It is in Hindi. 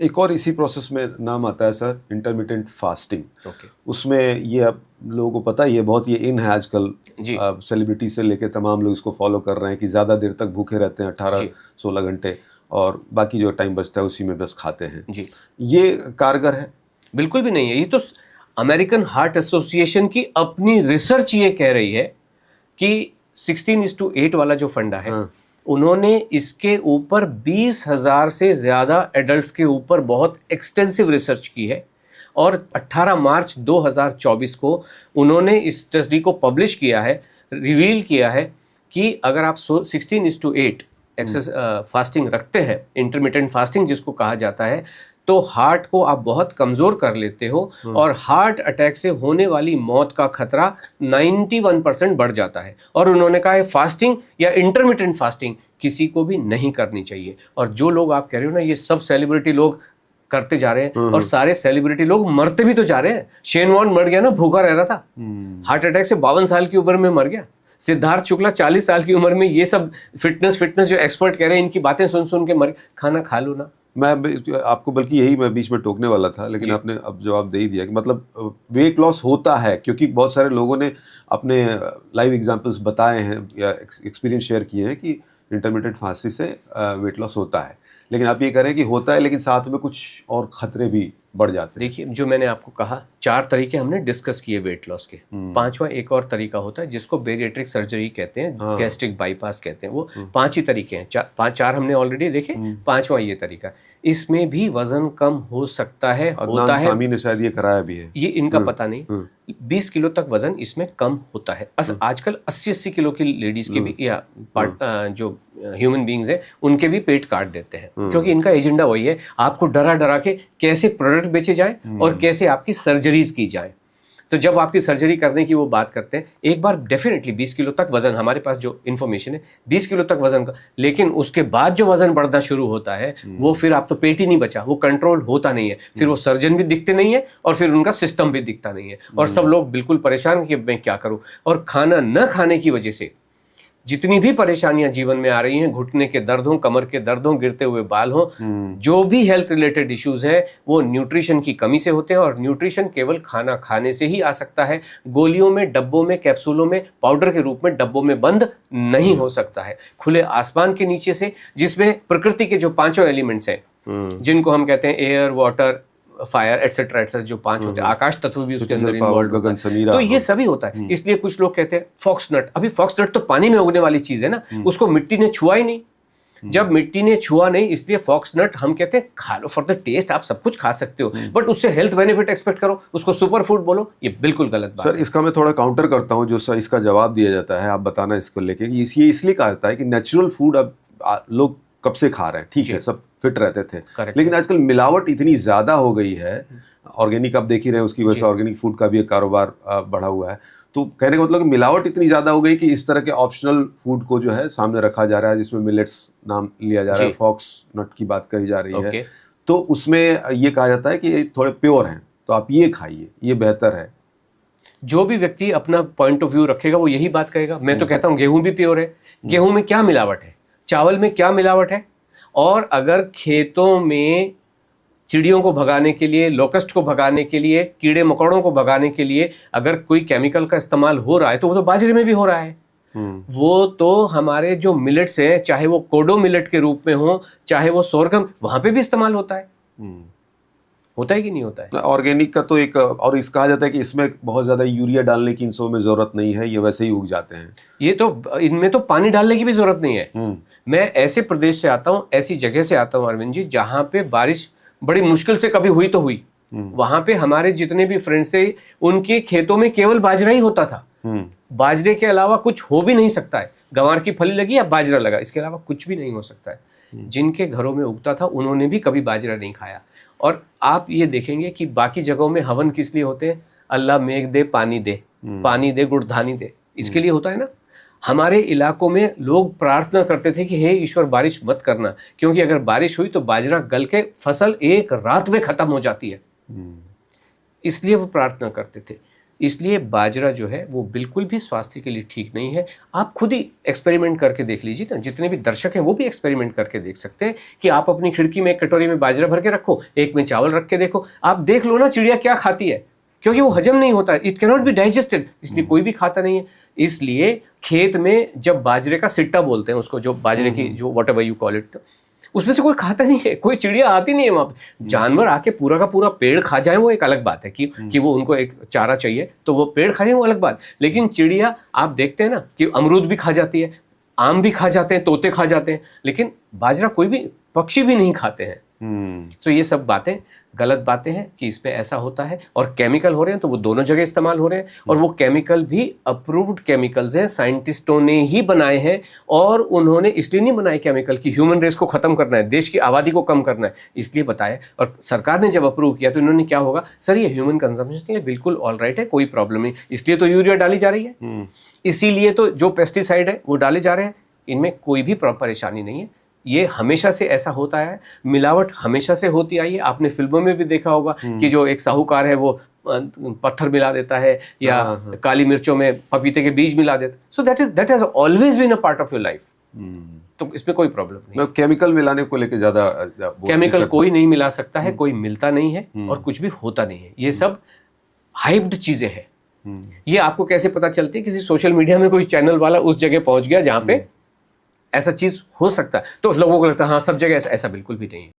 एक और इसी प्रोसेस में नाम आता है सर, इंटरमिटेंट फास्टिंग। ओके। उसमें ये अब लोगों को पता ही है, बहुत ये इन है आजकल, जी। सेलिब्रिटी से लेके तमाम लोग इसको फॉलो कर रहे हैं कि ज़्यादा देर तक भूखे रहते हैं, 18-16 घंटे, और बाकी जो टाइम बचता है उसी में बस खाते हैं। जी। ये कारगर है? बिल्कुल भी नहीं है। ये तो अमेरिकन हार्ट एसोसिएशन की अपनी रिसर्च ये कह रही है कि 16:8 वाला जो फंडा है, हाँ। उन्होंने इसके ऊपर 20,000 से ज़्यादा एडल्ट्स के ऊपर बहुत एक्सटेंसिव रिसर्च की है, और 18 मार्च 2024 को उन्होंने इस स्टडी को पब्लिश किया है, रिवील किया है कि अगर आप 16:8 एक्सेस फास्टिंग रखते हैं, इंटरमिटेंट फास्टिंग जिसको कहा जाता है, तो हार्ट को आप बहुत कमज़ोर कर लेते हो, और हार्ट अटैक से होने वाली मौत का खतरा 91% बढ़ जाता है। और उन्होंने कहा है फास्टिंग या इंटरमिटेंट फास्टिंग किसी को भी नहीं करनी चाहिए। और जो लोग आप कह रहे हो ना, ये सब सेलिब्रिटी लोग करते जा रहे हैं, और सारे सेलिब्रिटी लोग मरते भी तो जा रहे हैं। शेन वॉर्न मर गया ना, भूखा रह रहा था, हार्ट अटैक से 52 साल की उम्र में मर गया। सिद्धार्थ शुक्ला 40 साल की उम्र में, ये सब फिटनेस जो एक्सपर्ट कह रहे हैं, इनकी बातें सुन सुन के मर। खाना खा लो ना। मैं आपको बल्कि यही मैं बीच में टोकने वाला था, लेकिन आपने अब जवाब दे ही दिया कि मतलब वेट लॉस होता है, क्योंकि बहुत सारे लोगों ने अपने लाइव एग्जांपल्स बताए हैं या एक्सपीरियंस शेयर किए हैं कि इंटरमिटेंट फास्टिंग से वेट लॉस होता है। लेकिन आप ये कह रहे हैं कि होता है, लेकिन साथ में कुछ और खतरे भी बढ़ जाते हैं। देखिए, जो मैंने आपको कहा, 4 तरीके हमने डिस्कस किए वेट लॉस के। 5वां एक और तरीका होता है जिसको बेरिएट्रिक सर्जरी कहते हैं, गैस्ट्रिक बाईपास कहते हैं। वो 5 ही तरीके हैं, 4 हमने ऑलरेडी देखे, 5वां ये तरीका। इसमें भी वजन कम हो सकता है, होता है। सामी ने शायद ये कराया भी है, ये इनका पता नहीं। 20 किलो तक वजन इसमें कम होता है। आजकल 80-80 किलो की लेडीज के भी, या जो ह्यूमन बीइंग्स हैं, उनके भी पेट काट देते हैं, क्योंकि इनका एजेंडा वही है, आपको डरा डरा के कैसे प्रोडक्ट बेचे जाए और कैसे आपकी सर्जरीज की जाए। तो जब आपकी सर्जरी करने की वो बात करते हैं, एक बार डेफिनेटली 20 किलो तक वजन, हमारे पास जो इन्फॉर्मेशन है 20 किलो तक वजन का, लेकिन उसके बाद जो वजन बढ़ना शुरू होता है, वो फिर आप तो पेट ही नहीं बचा, वो कंट्रोल होता नहीं है। फिर वो सर्जन भी दिखते नहीं है, और फिर उनका सिस्टम भी दिखता नहीं है, और सब लोग बिल्कुल परेशान कि मैं क्या करूं। और खाना न खाने की वजह से जितनी भी परेशानियां जीवन में आ रही हैं, घुटने के दर्द हो, कमर के दर्द हो, गिरते हुए बाल हो, जो भी हेल्थ रिलेटेड इश्यूज हैं, वो न्यूट्रिशन की कमी से होते हैं। और न्यूट्रिशन केवल खाना खाने से ही आ सकता है, गोलियों में, डब्बों में, कैप्सूलों में, पाउडर के रूप में डब्बों में बंद नहीं हो सकता है। खुले आसमान के नीचे से, जिसमें प्रकृति के जो 5 एलिमेंट्स हैं, जिनको हम कहते हैं air, water, fire, etcetera etcetera, जो 5 होते हैं, आकाश तत्व भी उसके अंदर इन्वॉल्व होता है। तो ये सभी होता है। इसलिए कुछ लोग कहते हैं फॉक्सनट, अभी फॉक्सनट तो पानी में उगने वाली चीज है ना, उसको मिट्टी ने छुआ ही नहीं। जब मिट्टी ने छुआ नहीं, इसलिए फॉक्सनट हम कहते हैं खा लो फॉर द टेस्ट, आप सब कुछ खा सकते हो, बट उससे हेल्थ बेनिफिट एक्सपेक्ट करो, उसको सुपर फूड बोलो, ये बिल्कुल गलत बात है। सर, इसका मैं थोड़ा काउंटर करता हूँ, जो इसका जवाब दिया जाता है, आप बताना इसको लेके। ये इसलिए कहा जाता है कि नेचुरल फूड अब लोग कब से खा रहे हैं, ठीक है, सब फिट रहते थे, लेकिन आजकल मिलावट इतनी ज़्यादा हो गई है। ऑर्गेनिक आप देख ही रहे हैं, उसकी वजह से ऑर्गेनिक फूड का भी एक कारोबार बढ़ा हुआ है। तो कहने का मतलब कि मिलावट इतनी ज़्यादा हो गई कि इस तरह के ऑप्शनल फूड को जो है सामने रखा जा रहा है, जिसमें मिलेट्स नाम लिया जा रहा है, फॉक्स नट की बात कही जा रही है, तो उसमें ये कहा जाता है कि ये थोड़े प्योर हैं, तो आप ये खाइए, ये बेहतर है। जो भी व्यक्ति अपना पॉइंट ऑफ व्यू रखेगा वो यही बात कहेगा। मैं तो कहता हूँ गेहूं भी प्योर है। गेहूं में क्या मिलावट है, चावल में क्या मिलावट है? और अगर खेतों में चिड़ियों को भगाने के लिए, लोकस्ट को भगाने के लिए, कीड़े मकोड़ों को भगाने के लिए अगर कोई केमिकल का इस्तेमाल हो रहा है, तो वो तो बाजरे में भी हो रहा है। वो तो हमारे जो मिलेट्स हैं, चाहे वो कोडो मिलेट के रूप में हो, चाहे वो सोरगम, वहां पे भी इस्तेमाल होता है। होता है कि नहीं होता है? ऑर्गेनिक का तो एक और इस कहा जाता है कि इसमें बहुत ज्यादा यूरिया डालने की इन सब में जरूरत नहीं है, ये वैसे ही उग जाते हैं। ये तो, इनमें तो पानी डालने की भी जरूरत नहीं है। मैं ऐसे प्रदेश से आता हूँ, ऐसी जगह से आता हूँ अरविंद जी, जहाँ पे बारिश बड़ी मुश्किल से कभी हुई तो हुई। वहां पे हमारे जितने भी फ्रेंड्स थे, उनके खेतों में केवल बाजरा ही होता था। बाजरे के अलावा कुछ हो भी नहीं सकता है। गंवार की फली लगी या बाजरा लगा, इसके अलावा कुछ भी नहीं हो सकता है। जिनके घरों में उगता था, उन्होंने भी कभी बाजरा नहीं खाया। और आप ये देखेंगे कि बाकी जगहों में हवन किस लिए होते हैं? अल्लाह मेघ दे, पानी दे, पानी दे, गुड़धानी दे, इसके लिए होता है ना। हमारे इलाकों में लोग प्रार्थना करते थे कि हे ईश्वर बारिश मत करना, क्योंकि अगर बारिश हुई तो बाजरा गल के फसल एक रात में खत्म हो जाती है, इसलिए वो प्रार्थना करते थे। इसलिए बाजरा जो है वो बिल्कुल भी स्वास्थ्य के लिए ठीक नहीं है। आप खुद ही एक्सपेरिमेंट करके देख लीजिए ना, जितने भी दर्शक हैं वो भी एक्सपेरिमेंट करके देख सकते हैं कि आप अपनी खिड़की में एक कटोरी में बाजरा भर के रखो, एक में चावल रख के देखो, आप देख लो ना चिड़िया क्या खाती है, क्योंकि वो हजम नहीं होता, इट कैनॉट बी डाइजेस्टेड, इसलिए कोई भी खाता नहीं है। इसलिए खेत में जब बाजरे का सिट्टा बोलते हैं उसको, जो बाजरे की जो what ever you call it, उसमें से कोई खाता नहीं है, कोई चिड़िया आती नहीं है वहां पे। जानवर आके पूरा का पूरा पेड़ खा जाए वो एक अलग बात है कि वो उनको एक चारा चाहिए तो वो पेड़ खा जाए, वो अलग बात। लेकिन चिड़िया आप देखते हैं ना कि अमरूद भी खा जाती है, आम भी खा जाते हैं, तोते खा जाते हैं, लेकिन बाजरा कोई भी पक्षी भी नहीं खाते हैं। तो ये सब बातें गलत बातें हैं कि इसमें ऐसा होता है, और केमिकल हो रहे हैं तो वो दोनों जगह इस्तेमाल हो रहे हैं, और वो केमिकल भी अप्रूव्ड केमिकल्स हैं, साइंटिस्टों ने ही बनाए हैं, और उन्होंने इसलिए नहीं बनाए केमिकल कि ह्यूमन रेस को खत्म करना है, देश की आबादी को कम करना है, इसलिए बताया। और सरकार ने जब अप्रूव किया तो इन्होंने क्या होगा, सर ये ह्यूमन कंजम्पशन के लिए बिल्कुल ऑल राइट है, कोई प्रॉब्लम नहीं, इसलिए तो यूरिया डाली जा रही है, इसीलिए तो जो पेस्टिसाइड है वो डाले जा रहे हैं, इनमें कोई भी परेशानी नहीं है। ये हमेशा से ऐसा होता है, मिलावट हमेशा से होती आई है। आपने फिल्मों में भी देखा होगा कि जो एक साहूकार है वो पत्थर मिला देता है, या काली मिर्चों में पपीते के बीज मिला देता है। So that has always been a part of your life. तो इसमें कोई प्रॉब्लम नहीं। केमिकल मिलाने को लेकर ज्यादा केमिकल कोई नहीं मिला सकता है, कोई मिलता नहीं है, और कुछ भी होता नहीं है। ये सब हाइप्ड चीजें हैं। ये आपको कैसे पता चलती है? किसी सोशल मीडिया में कोई चैनल वाला उस जगह पहुंच गया जहां पे ऐसा चीज हो सकता है, तो लोगों को लगता है हाँ सब जगह ऐसा बिल्कुल भी नहीं है।